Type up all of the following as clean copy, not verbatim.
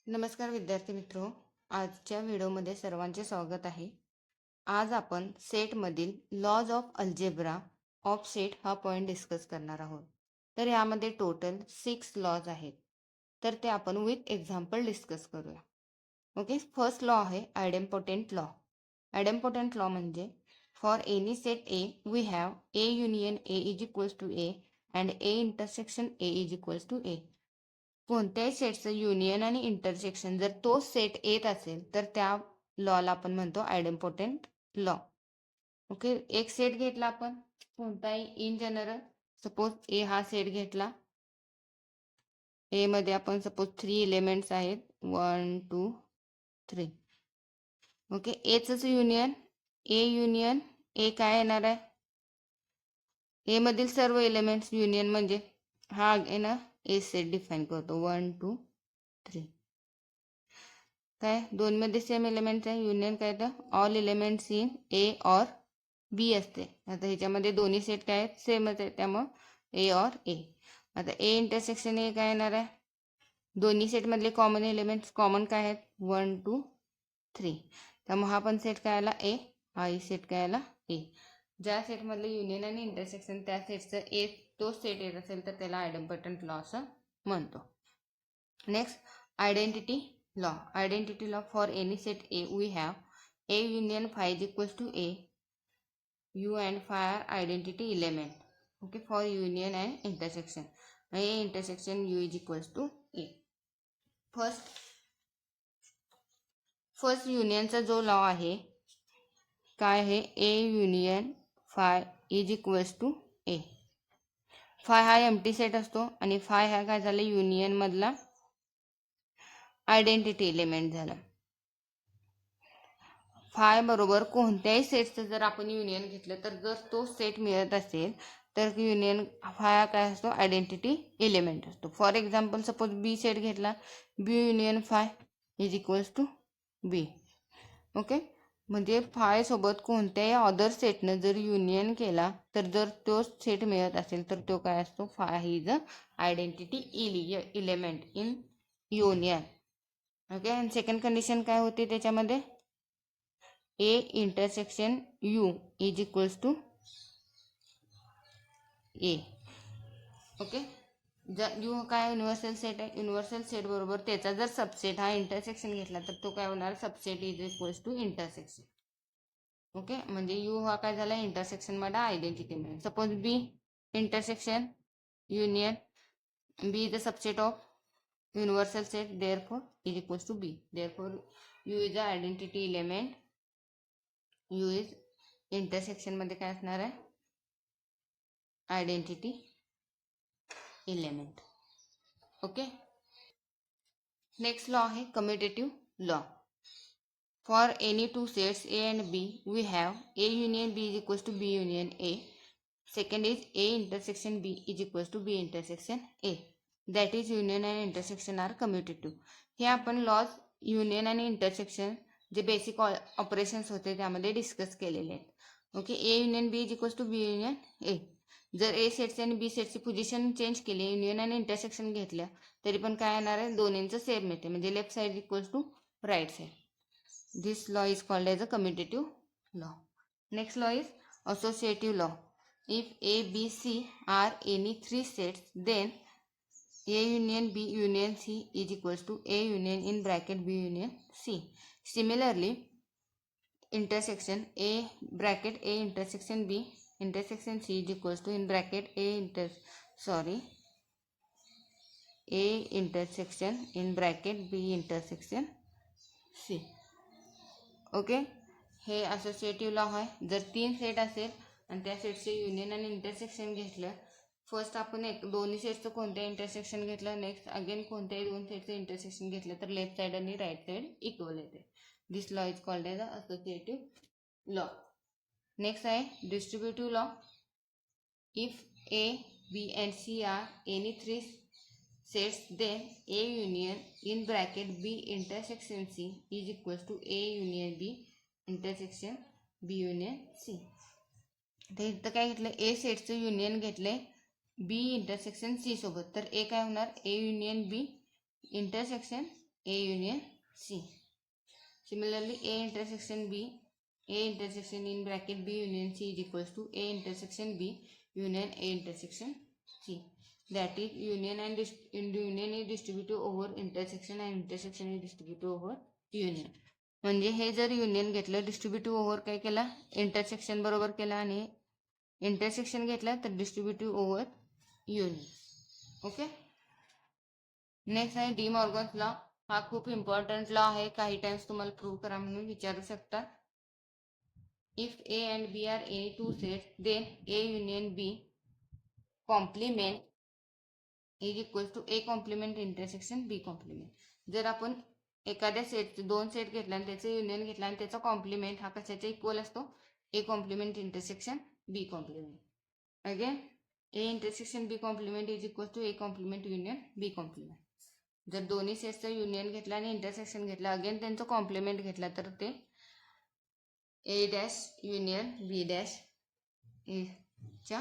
नमस्कार विद्यार्थी मित्रो, आजच्या व्हिडिओमध्ये सर्वांचे स्वागत आहे. आज आपण सेटमधील laws of algebra of set हा पॉईंट डिस्कस करणार आहोत. तर यामध्ये टोटल 6 लॉज आहेत. तर ते आपण विथ एक्झाम्पल डिस्कस करूया. ओके, फर्स्ट लॉ आहे आयडेम्पोटेंट लॉ. आयडेम्पोटेंट लॉ म्हणजे for any set A we have A union A is equals to A and A intersection A is equals to A. कोणत्याही सेटचं union आणि intersection जर तो set येत असेल तर त्या लॉला आपण म्हणतो आयडेम्पोटेंट लॉ. ओके, एक सेट घेतला आपण कोणताही इन जनरल, सपोज ए हा सेट घेतला. ए मध्ये आपण सपोज 3 एलिमेंट्स आहेत 1 2 3. Okay, H union A union A काय येणार आहे? ए मधील सर्व एलिमेंट्स युनियन म्हणजे हा आहे ना ए सेट डिफाईन करतो 1 2 3. काय दोन मध्ये सेम एलिमेंट्स आहे युनियन काय तर ऑल एलिमेंट्स इन ए और बी असते. आता ह्याच्यामध्ये दोन्ही सेट काय आहेत सेमच आहे त्यामुळं ए और ए. आता ए इंटरसेक्शन ए काय येणार आहे? दोन्ही सेटमधले कॉमन एलिमेंट्स कॉमन काय आहेत 1 2 3. त्यामुळे हा पण सेट काय आला ए, हाही सेट काय आला ए. ज्या सेटमधले युनियन आणि इंटरसेक्शन त्या सेटचं ए तो सेट येत असेल तर त्याला आयडेम्पोटेंट लॉ असं म्हणतो. Next identity law. Identity law for any set A we have A union phi is equals to A. U and phi are identity element. Okay, for union and intersection. A intersection U is equals to A. First युनियनचा जो law आहे काय आहे A union phi is equals to A. Phi हा empty set असतो आणि five हा काय झाला युनियन मधला आयडेंटिटी एलिमेंट झाला. फाय बरोबर कोणत्याही सेटचं जर आपण युनियन घेतलं तर जर तो सेट मिळत असेल तर युनियन फाय काय असतो आयडेंटिटी एलिमेंट असतो. For example suppose B set घेतला, B union phi is equals to B. Okay, म्हणजे फाय सोबत कोणत्याही अदर सेटनं जर युनियन केला तर जर तो सेट मिळत असेल तर तो काय असतो phi is a identity element in union. Okay, आणि सेकंड कंडिशन काय होती त्याच्यामध्ये A intersection U is equals to A. Okay, जर यू काय युनिव्हर्सल सेट आहे, युनिव्हर्सल सेट बरोबर त्याचा जर सबसेट हा इंटरसेक्शन घेतला तर तो काय होणार subset is equals to intersection. Okay, म्हणजे यू हा काय झाला इंटरसेक्शन मध्ये आयडेंटिटी मिळेल. Suppose B intersection union B is the subset of universal set therefore is equals to B. Therefore U is a identity element. U is intersection मध्ये काय असणार आहे identity element. Okay, next law आहे commutative law. For any two sets A and B we have A union B is equals to B union A. Second is A intersection B is equals to B intersection A. That is union and intersection are commutative. हे आपण laws union आणि intersection जे basic operations होते त्यामध्ये discuss केलेले आहेत. Okay, A union B is equals to B union A. जर A सेटची आणि बी सेटची पोझिशन चेंज केली युनियन आणि इंटरसेक्शन घेतल्या तरी पण काय येणार आहे दोन्हींचं सेम येते म्हणजे left side equals to right side. This law is called as a commutative law. Next law is associative law. If A, B, C are any three sets, then A union B union C is equals to A union in bracket B union C. Similarly, intersection A bracket A intersection B intersection C is equals to in bracket A intersection in bracket B intersection C. Okay, हे associative law आहे. जर 3 set असेल आणि त्या सेटचे union आणि intersection घेतलं, first आपण दोन्ही सेटचं कोणत्या इंटरसेक्शन घेतलं, नेक्स्ट अगेन कोणत्याही 2 सेटचं इंटरसेक्शन घेतलं तर लेफ्ट साईड आणि राईट साईड इक्वल येते. This law is called as a associative law. Next आहे distributive law. If A B and C are any 3 sets, then A union in bracket B intersection C is equals to A union B intersection B union C. तर इथं काय घेतलं ए सेटचं union घेतलंय बी intersection C सोबत तर A काय होणार A union B intersection A union C. Similarly, A intersection B, A intersection in bracket B union C is equals to A intersection B union A intersection C. That is, union union is distributive over intersection and intersection is distributive over union. म्हणजे हे जर union घेतलं, distributive over काय केला, intersection बरोबर केला, आणि intersection घेतला तर distributive over union. Okay. Next आहे डी मॉर्गन्स लॉ. हा खूप इम्पॉर्टंट लॉ आहे. काही टाइम्स तुम्हाला प्रूव्ह करा म्हणून विचारू शकता. If A and B are any two sets, then A union B complement is equal to A complement intersection B complement. जर आपण एखाद्या सेटचे दोन सेट घेतला आणि त्याचं युनियन घेतला आणि त्याचा कॉम्प्लिमेंट हा कशाचा इक्वल असतो, A complement intersection B complement. Again A intersection B complement is equal to A complement union B complement. जर दोन्ही सेट्सचं युनियन घेतला आणि इंटरसेक्शन घेतला, अगेन त्यांचं कॉम्प्लिमेंट घेतला, तर ते A dash union B dash च्या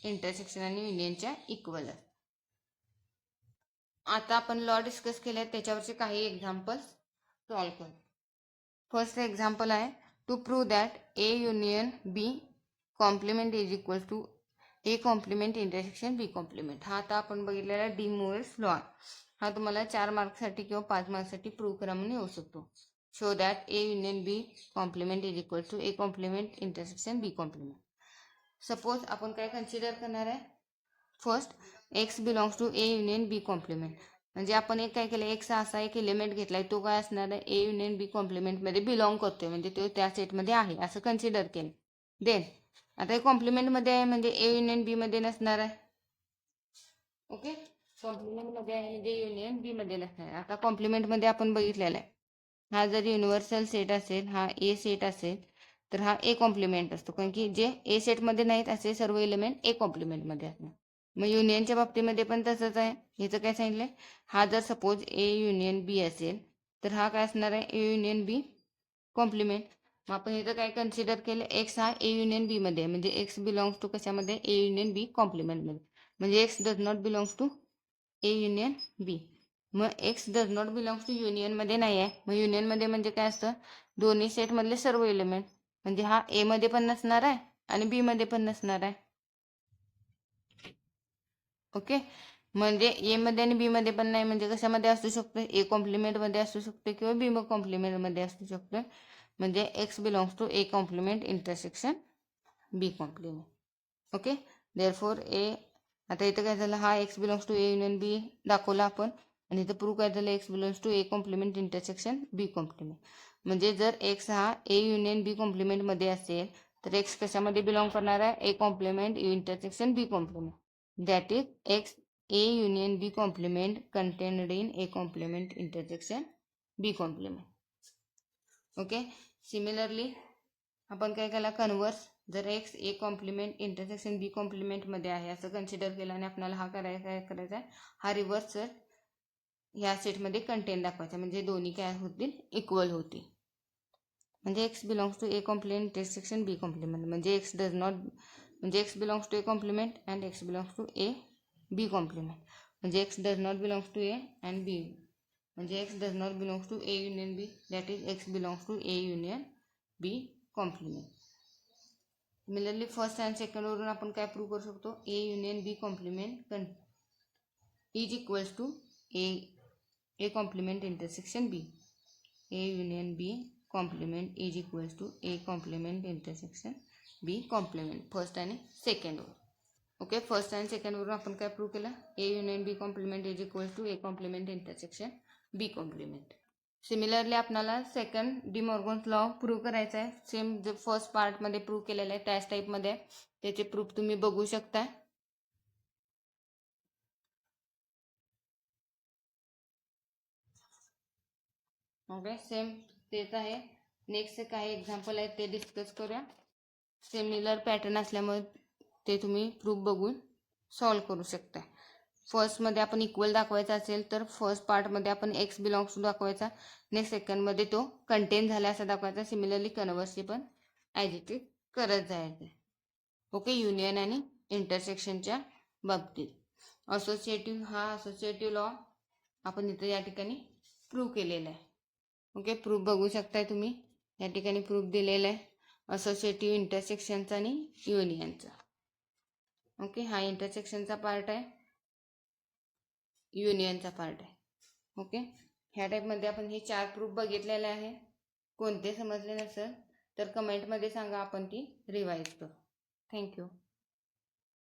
इंटरसेक्शन आणि युनियनच्या इक्वल. आता आपण लॉ डिस्कस केले, त्याच्यावरचे काही एक्झाम्पल्स सॉल्व करू. फर्स्ट एक्झाम्पल आहे, to prove that A union B complement is equal to A complement intersection B complement. हा आता आपण बघितलेला डी मोअर्स लॉ. हा तुम्हाला 4 मार्क्ससाठी किंवा 5 मार्क्ससाठी प्रूव्ह करा म्हणून येऊ शकतो. Show that A union B complement is equal to A complement intersection B complement. Suppose आपण काय कन्सिडर करणार आहे, first X belongs to A union B complement. म्हणजे आपण एक काय केलं, एक्स असा एक एलिमेंट घेतलाय, तो काय असणार आहे, ए युनियन बी कॉम्प्लिमेंटमध्ये बिलॉंग करतोय, म्हणजे तो त्या सेटमध्ये आहे असं कन्सिडर केलं. देन आता हे कॉम्प्लिमेंटमध्ये आहे म्हणजे ए युनियन बी मध्ये नसणार आहे. ओके, कॉम्प्लिमेंटमध्ये आहे म्हणजे युनियन बी मध्ये नसणार आहे. आता कॉम्प्लिमेंटमध्ये आपण बघितलेला आहे, हा जर युनिव्हर्सल सेट असेल, हा ए सेट असेल, तर हा ए कॉम्प्लिमेंट असतो, कारण की जे ए सेटमध्ये नाहीत असे सर्व एलिमेंट ए कॉम्प्लिमेंटमध्ये असणार. मग युनियनच्या बाबतीमध्ये पण तसंच आहे. ह्याचं काय सांगितलंय, हा जर सपोज ए युनियन बी असेल तर हा काय असणार आहे, ए युनियन बी कॉम्प्लिमेंट. मग आपण इथं काय कन्सिडर केलं, एक्स हा ए युनियन बी मध्ये आहे, म्हणजे एक्स बिलॉंग्स टू कशामध्ये, ए युनियन बी कॉम्प्लिमेंटमध्ये. म्हणजे X does not belongs to A union B. मग X does not belongs to युनियनमध्ये नाही आहे. मग युनियनमध्ये म्हणजे काय असतं, दोन्ही सेटमधले सर्व एलिमेंट, म्हणजे हा ए मध्ये पण नसणार आहे आणि बी मध्ये पण नसणार आहे. ओके, म्हणजे ए मध्ये आणि बी मध्ये पण नाही, म्हणजे कशामध्ये असू शकतो, ए कॉम्प्लिमेंट मध्ये असू शकते किंवा बी कॉम्प्लिमेंट मध्ये असू शकतो. म्हणजे X belongs to A complement intersection B complement. Okay, therefore A, आता इथं काय झालं, हा X belongs to A union B दाखवला आपण, आणि इथं प्रूव्ह काय झालं, X belongs to A complement intersection B complement. म्हणजे जर एक्स हा ए युनियन बी कॉम्प्लिमेंट मध्ये असेल तर एक्स कशामध्ये बिलॉंग करणार आहे, A complement intersection B complement. That is X A union B complement contained in A complement intersection B complement. Okay, similarly आपण काय केला, कन्व्हर्स, जर X A complement intersection B कॉम्प्लिमेंटमध्ये आहे असं कन्सिडर केलं आणि आपल्याला हा करायचा आहे, हा रिव्हर्स ह्या सेटमध्ये कंटेन दाखवायचा, म्हणजे दोन्ही काय होतील, इक्वल होतील. म्हणजे X belongs to A complement intersection B complement, म्हणजे एक्स डज नॉट, म्हणजे X belongs to A complement and X belongs to A B complement. म्हणजे X does not belongs to A and B, म्हणजे X does not belongs to A union B, that is X belongs to A union B complement. Similarly first and second वरून आपण काय prove करू शकतो, A union B complement is equals to A complement intersection B. A union B complement is equals to A complement intersection B complement, first आणि सेकंडवर. Okay, first आणि सेकंडवरून आपण काय प्रूव्ह केलं, A union B complement is equals to A complement intersection B complement. Similarly आपल्याला second De Morgan's law prove करायचा आहे. सेम जे फर्स्ट पार्टमध्ये प्रूव्ह केलेलं आहे त्याच टाईपमध्ये, त्याचे प्रूफ तुम्ही बघू शकता. ओके, सेम तेच आहे. नेक्स्ट काही एक्झाम्पल आहेत ते डिस्कस करूया. सिमिलर पॅटर्न असल्यामुळे ते तुम्ही प्रूफ बघून सॉल्व करू शकता. फर्स्टमध्ये आपण इक्वल दाखवायचा असेल तर फर्स्ट पार्टमध्ये आपण एक्स बिलॉंग्स टू दाखवायचा, नेक्स्ट सेकंडमध्ये तो कंटेन झाला असं दाखवायचा. सिमिलरली कन्व्हर्सची पण ॲज इट इज करत जायचं. ओके, युनियन आणि इंटरसेक्शनच्या बाबतीत असोसिएटिव्ह लॉ आपण इथं या ठिकाणी प्रूव्ह केलेलं आहे. ओके, प्रूफ बघू शकताय तुम्ही. या ठिकाणी प्रूफ दिलेला आहे असोसिएटिव्ह इंटरसेक्शनचा आणि युनियनचा. ओके, हा इंटरसेक्शनचा पार्ट आहे, युनियनचा पार्ट आहे. ओके, ह्या टाईपमध्ये आपण हे 4 प्रूफ बघितलेले आहे. कोणते समजले नसेल तर कमेंटमध्ये सांगा, आपण ती रिवाईज करू. थँक्यू.